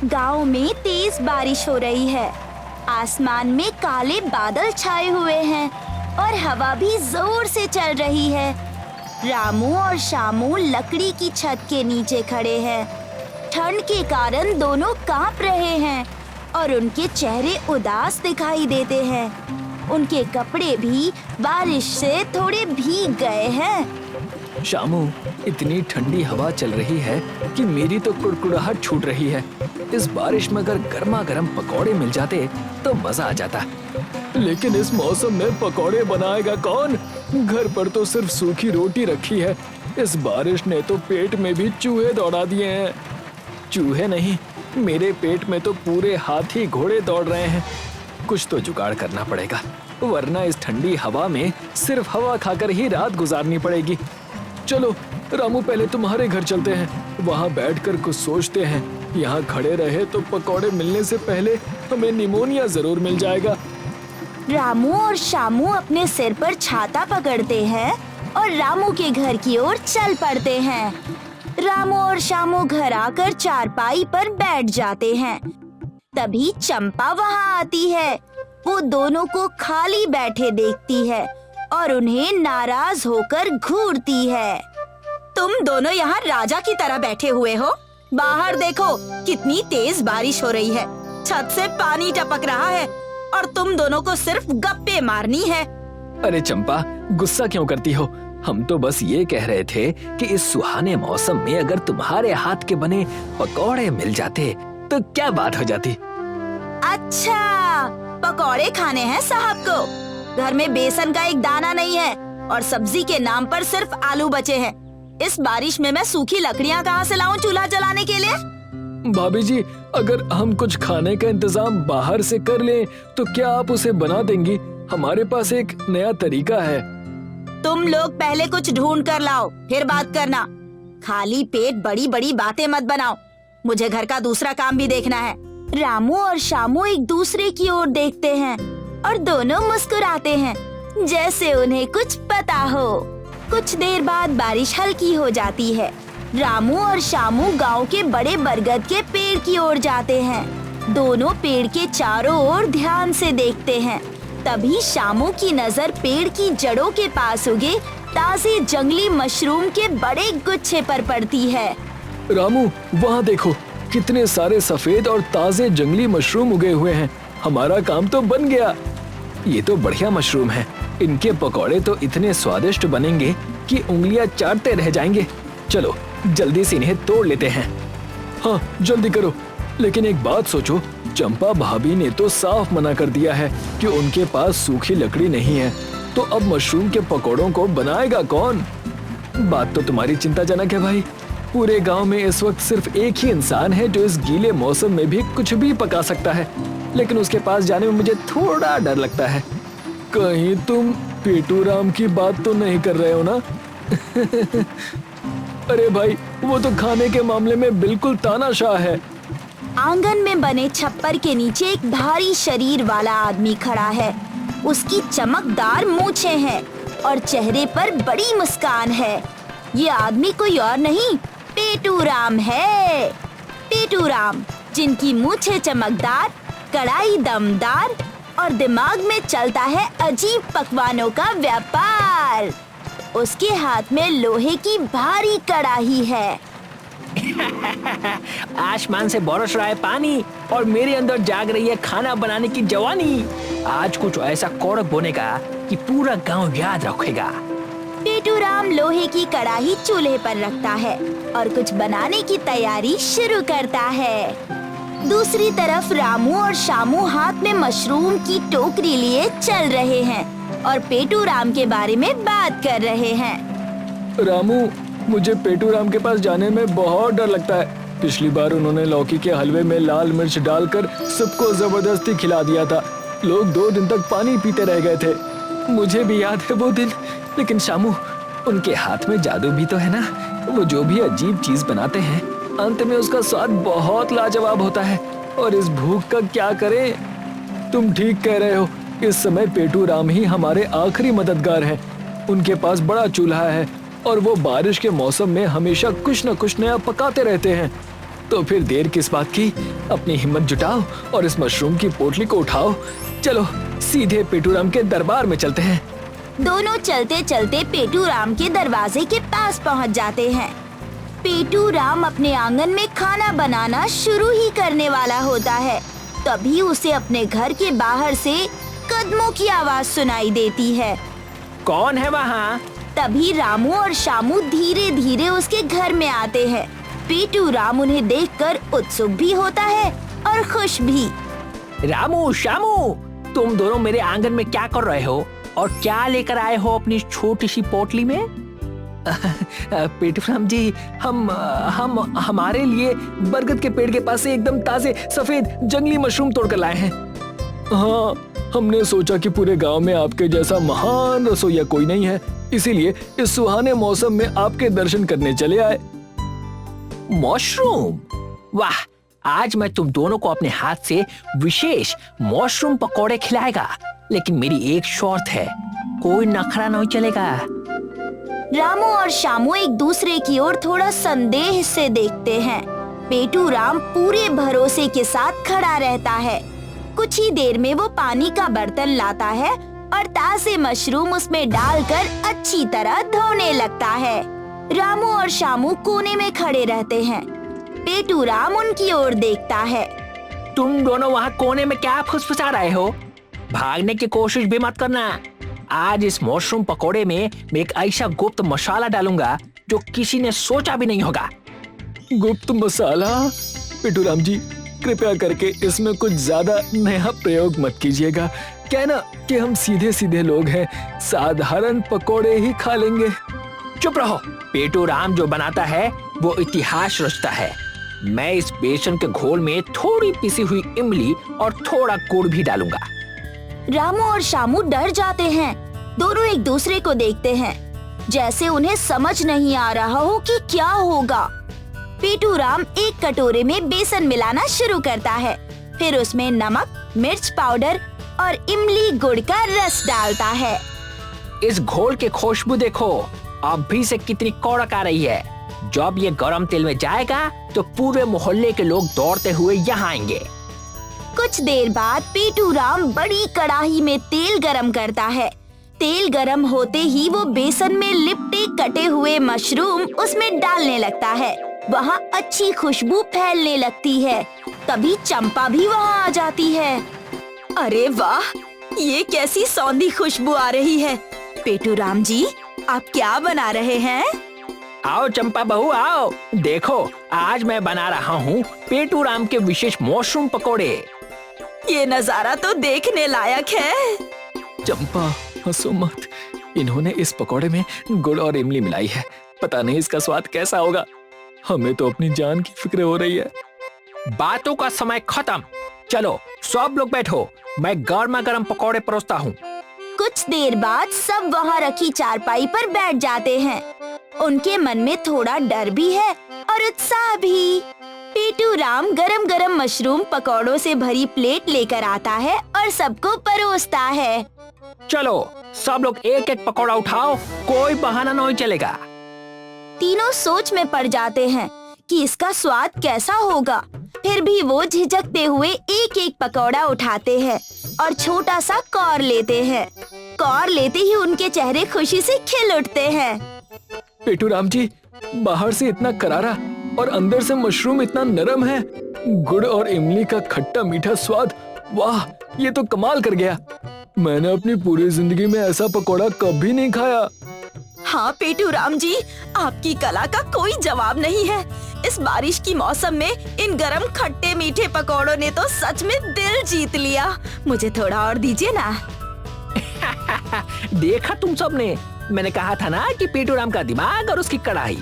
गांव में तेज बारिश हो रही है। आसमान में काले बादल छाए हुए हैं और हवा भी जोर से चल रही है। रामू और शामू लकड़ी की छत के नीचे खड़े हैं। ठंड के कारण दोनों कांप रहे हैं और उनके चेहरे उदास दिखाई देते हैं। उनके कपड़े भी बारिश से थोड़े भीग गए हैं। शामू, इतनी ठंडी हवा चल रही है कि मेरी तो कुड़कुड़ाहट छूट रही है। इस बारिश में अगर गर्मा गर्म पकौड़े मिल जाते तो मजा आ जाता। लेकिन इस मौसम में पकौड़े बनाएगा कौन? घर पर तो सिर्फ सूखी रोटी रखी है। इस बारिश ने तो पेट में भी चूहे दौड़ा दिए हैं। चूहे नहीं, मेरे पेट में तो पूरे हाथी घोड़े दौड़ रहे हैं। कुछ तो जुगाड़ करना पड़ेगा, वरना इस ठंडी हवा में सिर्फ हवा खाकर ही रात गुजारनी पड़ेगी। चलो रामू, पहले तुम्हारे घर चलते हैं, वहाँ बैठकर कुछ सोचते हैं। यहाँ खड़े रहे तो पकौड़े मिलने से पहले हमें निमोनिया जरूर मिल जाएगा। रामू और शामू अपने सिर पर छाता पकड़ते हैं और रामू के घर की ओर चल पड़ते हैं। रामू और शामू घर आकर चारपाई पर बैठ जाते हैं। तभी चंपा वहाँ आती है। वो दोनों को खाली बैठे देखती है और उन्हें नाराज होकर घूरती है। तुम दोनों यहाँ राजा की तरह बैठे हुए हो। बाहर देखो, कितनी तेज बारिश हो रही है। छत से पानी टपक रहा है और तुम दोनों को सिर्फ गप्पे मारनी है। अरे चंपा, गुस्सा क्यों करती हो? हम तो बस ये कह रहे थे कि इस सुहाने मौसम में अगर तुम्हारे हाथ के बने पकौड़े मिल जाते तो क्या बात हो जाती। अच्छा, पकौड़े खाने हैं साहब को। घर में बेसन का एक दाना नहीं है और सब्जी के नाम पर सिर्फ आलू बचे हैं। इस बारिश में मैं सूखी लकड़ियाँ कहाँ से लाऊं चूल्हा जलाने के लिए? भाभी जी, अगर हम कुछ खाने का इंतजाम बाहर से कर लें तो क्या आप उसे बना देंगी? हमारे पास एक नया तरीका है। तुम लोग पहले कुछ ढूंढ कर लाओ, फिर बात करना। खाली पेट बड़ी बड़ी बातें मत बनाओ। मुझे घर का दूसरा काम भी देखना है। रामू और शामू एक दूसरे की ओर देखते हैं और दोनों मुस्कुराते हैं, जैसे उन्हें कुछ पता हो। कुछ देर बाद बारिश हल्की हो जाती है। रामू और शामू गांव के बड़े बरगद के पेड़ की ओर जाते हैं। दोनों पेड़ के चारों ओर ध्यान से देखते हैं। तभी शामू की नजर पेड़ की जड़ों के पास उगे ताजे जंगली मशरूम के बड़े गुच्छे पर पड़ती है। रामू, वहाँ देखो, कितने सारे सफेद और ताजे जंगली मशरूम उगे हुए हैं। हमारा काम तो बन गया। ये तो बढ़िया मशरूम है। इनके पकौड़े तो इतने स्वादिष्ट बनेंगे कि उंगलियां चाटते रह जाएंगे। चलो जल्दी से इन्हें तोड़ लेते हैं। हाँ, जल्दी करो। लेकिन एक बात सोचो, चंपा भाभी ने तो साफ मना कर दिया है कि उनके पास सूखी लकड़ी नहीं है, तो अब मशरूम के पकौड़ों को बनाएगा कौन? बात तो तुम्हारी चिंताजनक है भाई। पूरे गांव में इस वक्त सिर्फ एक ही इंसान है जो इस गीले मौसम में भी कुछ भी पका सकता है, लेकिन उसके पास जाने में मुझे थोड़ा डर लगता है। कहीं तुम पेटू राम की बात तो नहीं कर रहे हो ना? अरे भाई, वो तो खाने के मामले में बिल्कुल तानाशाह है। आंगन में बने छप्पर के नीचे एक भारी शरीर वाला आदमी खड़ा है। उसकी चमकदार मूछें हैं और चेहरे पर बड़ी मुस्कान है। ये आदमी कोई और नहीं, पेटू राम है। पेटू राम, जिनकी मूछें चमकदार, कड़ाई दमदार और दिमाग में चलता है अजीब पकवानों का व्यापार। उसके हाथ में लोहे की भारी कड़ाही है। आसमान से बरस रहा है पानी और मेरे अंदर जाग रही है खाना बनाने की जवानी। आज कुछ ऐसा कौड़क बनेगा कि पूरा गांव याद रखेगा। पेटू राम लोहे की कड़ाही चूल्हे पर रखता है और कुछ बनाने की तैयारी शुरू करता है। दूसरी तरफ रामू और शामू हाथ में मशरूम की टोकरी लिए चल रहे हैं और पेटू राम के बारे में बात कर रहे हैं। रामू, मुझे पेटू राम के पास जाने में बहुत डर लगता है। पिछली बार उन्होंने लौकी के हलवे में लाल मिर्च डालकर सबको जबरदस्ती खिला दिया था। लोग 2 दिन तक पानी पीते रह गए थे। मुझे भी याद है वो दिन। लेकिन शामू, उनके हाथ में जादू भी तो है ना। वो जो भी अजीब चीज बनाते हैं, अंत में उसका स्वाद बहुत लाजवाब होता है। और इस भूख का क्या करें? तुम ठीक कह रहे हो। इस समय पेटू राम ही हमारे आखिरी मददगार हैं। उनके पास बड़ा चूल्हा है और वो बारिश के मौसम में हमेशा कुछ न कुछ नया पकाते रहते हैं। तो फिर देर किस बात की, अपनी हिम्मत जुटाओ और इस मशरूम की पोटली को उठाओ। चलो सीधे पेटूराम के दरबार में चलते हैं। दोनों चलते चलते पेटूराम के दरवाजे के पास पहुंच जाते हैं। पेटूराम अपने आंगन में खाना बनाना शुरू ही करने वाला होता है, तभी उसे अपने घर के बाहर से कदमों की आवाज सुनाई देती है। कौन है वहाँ? तभी रामू और शामू धीरे धीरे उसके घर में आते हैं। पेटूराम उन्हें देखकर उत्सुक भी होता है और खुश भी। रामू, शामू, तुम दोनों मेरे आंगन में क्या कर रहे हो और क्या लेकर आए हो अपनी छोटी सी पोटली में? पेटूराम जी, हम हमारे लिए बरगद के पेड़ के पास से एकदम ताजे सफेद जंगली मशरूम तोड़कर लाए हैं। हाँ, हमने सोचा कि पूरे गांव में आपके जैसा महान रसोइया कोई नहीं है, इसीलिए इस सुहाने मौसम में आपके दर्शन करने चले आए। मशरूम? वाह, आज मैं तुम दोनों को अपने हाथ से विशेष मशरूम पकौड़े खिलाएगा, लेकिन मेरी एक शर्त है, कोई नखरा नहीं चलेगा। रामू और शामू एक दूसरे की ओर थोड़ा संदेह से देखते हैं। पेटूराम पूरे भरोसे के साथ खड़ा रहता है। कुछ ही देर में वो पानी का बर्तन लाता है और ताजे मशरूम उसमें डालकर अच्छी तरह धोने लगता है। रामू और शामू कोने में खड़े रहते हैं। पेटूराम उनकी ओर देखता है। तुम दोनों वहाँ कोने में क्या फुसफुसा रहे हो? भागने की कोशिश भी मत करना। आज इस मशरूम पकोड़े में मैं एक ऐसा गुप्त मसाला डालूंगा जो किसी ने सोचा भी नहीं होगा। गुप्त मसाला? पेटूराम जी, कृपया करके इसमें कुछ ज्यादा नया प्रयोग मत कीजिएगा। क्या है ना कि हम सीधे सीधे लोग हैं, साधारण पकोड़े ही खा लेंगे। चुप रहो। पेटूराम जो बनाता है वो इतिहास रचता है। मैं इस बेसन के घोल में थोड़ी पिसी हुई इमली और थोड़ा गुड़ भी डालूंगा। रामू और शामू डर जाते हैं। दोनों एक दूसरे को देखते हैं, जैसे उन्हें समझ नहीं आ रहा हो कि क्या होगा। पेटूराम एक कटोरे में बेसन मिलाना शुरू करता है, फिर उसमें नमक, मिर्च पाउडर और इमली गुड़ का रस डालता है। इस घोल के खुशबू देखो, अभी से कितनी कड़क आ रही है। जब ये गरम तेल में जाएगा तो पूरे मोहल्ले के लोग दौड़ते हुए यहाँ आएंगे। कुछ देर बाद पेटूराम बड़ी कढ़ाई में तेल गरम करता है। तेल गरम होते ही वो बेसन में लिपटे कटे हुए मशरूम उसमें डालने लगता है। वहाँ अच्छी खुशबू फैलने लगती है। तभी चंपा भी वहाँ आ जाती है। अरे वाह, ये कैसी सौंधी खुशबू आ रही है। पेटूराम जी, आप क्या बना रहे हैं? आओ चंपा बहू, आओ। देखो, आज मैं बना रहा हूँ पेटूराम के विशेष मशरूम पकोड़े। ये नजारा तो देखने लायक है। चंपा, हंसो मत। इन्होंने इस पकोड़े में गुड़ और इमली मिलाई है। पता नहीं इसका स्वाद कैसा होगा। हमें तो अपनी जान की फिक्र हो रही है। बातों का समय खत्म। चलो सब लोग बैठो, मैं गर्मा गर्म पकोड़े परोसता हूँ। कुछ देर बाद सब वहाँ रखी चारपाई पर बैठ जाते हैं। उनके मन में थोड़ा डर भी है और उत्साह भी। पेटूराम गरम गरम मशरूम पकौड़ों से भरी प्लेट लेकर आता है और सबको परोसता है। चलो सब लोग एक एक पकौड़ा उठाओ, कोई बहाना नहीं चलेगा। तीनों सोच में पड़ जाते हैं कि इसका स्वाद कैसा होगा। फिर भी वो झिझकते हुए एक एक पकौड़ा उठाते हैं और छोटा सा कौर लेते हैं। कौर लेते ही उनके चेहरे खुशी से खिल उठते हैं। पेटूराम जी, बाहर से इतना करारा और अंदर से मशरूम इतना नरम है। गुड़ और इमली का खट्टा मीठा स्वाद, वाह, ये तो कमाल कर गया। मैंने अपनी पूरी जिंदगी में ऐसा पकौड़ा कभी नहीं खाया। हाँ पेटूराम जी, आपकी कला का कोई जवाब नहीं है। इस बारिश की मौसम में इन गरम खट्टे मीठे पकौड़ों ने तो सच में दिल जीत लिया। मुझे थोड़ा और दीजिए ना। देखा तुम सबने, मैंने कहा था ना कि पेटूराम का दिमाग और उसकी कढ़ाई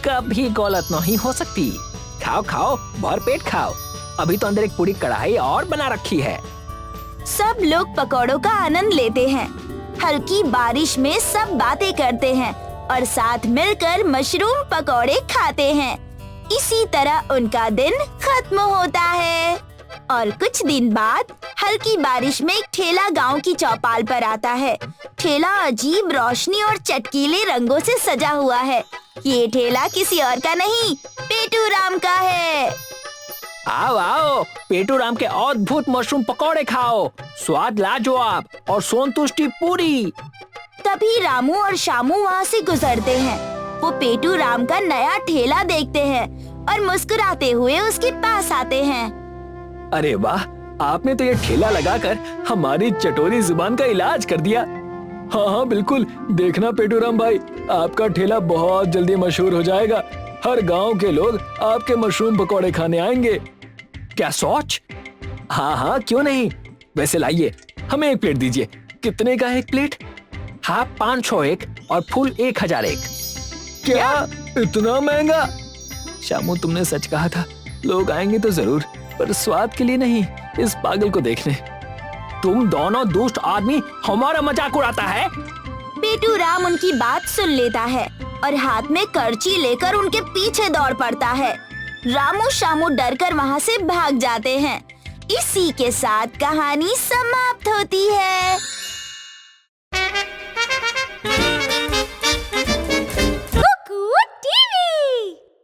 कभी गलत नहीं हो सकती। खाओ खाओ, भर पेट खाओ। अभी तो अंदर एक पूरी कढ़ाई और बना रखी है। सब लोग पकौड़ों का आनंद लेते हैं। हल्की बारिश में सब बातें करते हैं और साथ मिलकर मशरूम पकौड़े खाते हैं। इसी तरह उनका दिन खत्म होता है। और कुछ दिन बाद हल्की बारिश में एक ठेला गांव की चौपाल पर आता है। ठेला अजीब रोशनी और चटकीले रंगों से सजा हुआ है। ये ठेला किसी और का नहीं, पेटू राम का है। आओ आओ, पेटू राम के अद्भुत मशरूम पकौड़े खाओ, स्वाद लाजवाब और संतुष्टि पूरी। तभी रामू और शामू वहाँ से गुजरते हैं। वो पेटू राम का नया ठेला देखते हैं और मुस्कुराते हुए उसके पास आते हैं। अरे वाह, आपने तो ये ठेला लगाकर हमारी चटोरी जुबान का इलाज कर दिया। हाँ हाँ बिल्कुल, देखना पेटूराम भाई, आपका ठेला बहुत जल्दी मशहूर हो जाएगा। हर गांव के लोग आपके मशरूम पकौड़े खाने आएंगे। क्या सोच? हाँ हाँ क्यों नहीं। वैसे लाइए, हमें 1 प्लेट दीजिए। कितने का है 1 प्लेट? हाफ 501 और फुल 1001। क्या इतना महंगा? शामू, तुमने सच कहा था, लोग आएंगे तो जरूर, पर स्वाद के लिए नहीं, इस पागल को देखने। तुम दोनों दुष्ट आदमी हमारा मजाक उड़ाता है। पेटू राम उनकी बात सुन लेता है और हाथ में करची लेकर उनके पीछे दौड़ पड़ता है। रामू शामू डरकर वहाँ से भाग जाते हैं। इसी के साथ कहानी समाप्त होती है।